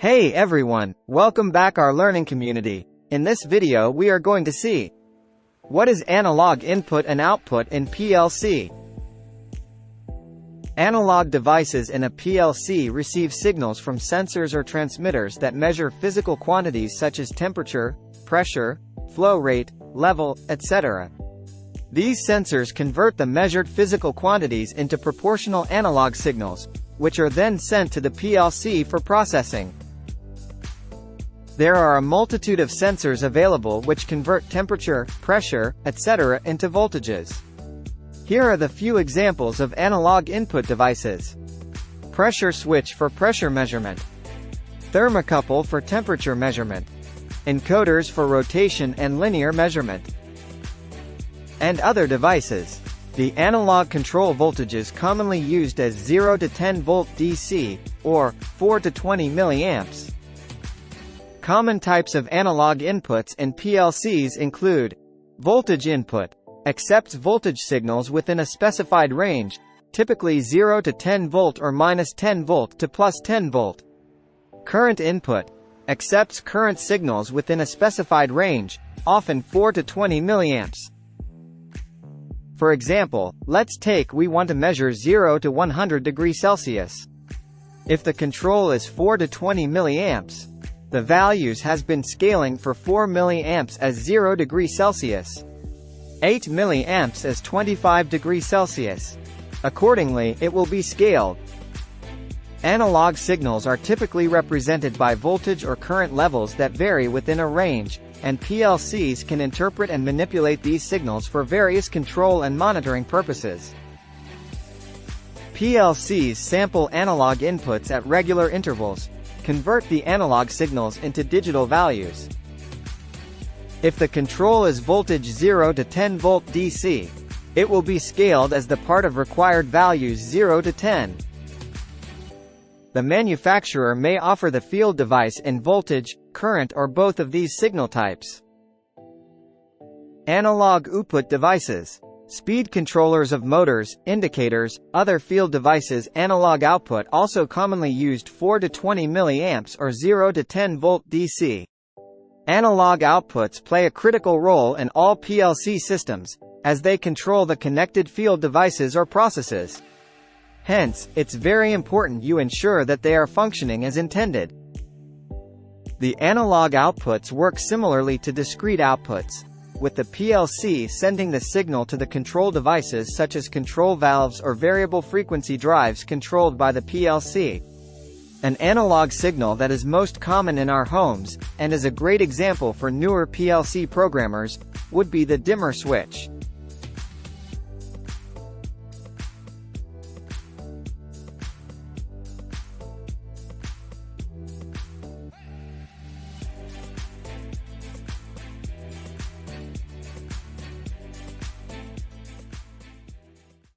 Hey everyone, welcome back our learning community. In this video we are going to see what is analog input and output in PLC. Analog devices in a PLC receive signals from sensors or transmitters that measure physical quantities such as temperature, pressure, flow rate, level, etc. These sensors convert the measured physical quantities into proportional analog signals, which are then sent to the PLC for processing. There are a multitude of sensors available which convert temperature, pressure, etc. into voltages. Here are the few examples of analog input devices. Pressure switch for pressure measurement. Thermocouple for temperature measurement. Encoders for rotation and linear measurement. And other devices. The analog control voltages commonly used as 0 to 10 volt DC, or 4 to 20 milliamps. Common types of analog inputs in PLCs include voltage input. Accepts voltage signals within a specified range, typically 0 to 10 volt or minus 10 volt to plus 10 volt. Current input. Accepts current signals within a specified range, often 4 to 20 milliamps. For example, let's take we want to measure 0 to 100 degrees Celsius. If the control is 4 to 20 milliamps, the values has been scaling for 4 milliamps as 0 degrees Celsius, 8 milliamps as 25 degrees Celsius. Accordingly, it will be scaled. Analog signals are typically represented by voltage or current levels that vary within a range, and PLCs can interpret and manipulate these signals for various control and monitoring purposes. PLCs sample analog inputs at regular intervals, convert the analog signals into digital values. If the control is voltage 0 to 10 volt DC, it will be scaled as the part of required values 0 to 10. The manufacturer may offer the field device in voltage, current or both of these signal types. Analog output devices. Speed controllers of motors, indicators, other field devices. Analog output also commonly used 4 to 20 milliamps or 0 to 10 volt DC. Analog outputs play a critical role in all PLC systems, as they control the connected field devices or processes. Hence, it's very important you ensure that they are functioning as intended. The analog outputs work similarly to discrete outputs, with the PLC sending the signal to the control devices such as control valves or variable frequency drives controlled by the PLC. An analog signal that is most common in our homes, and is a great example for newer PLC programmers, would be the dimmer switch.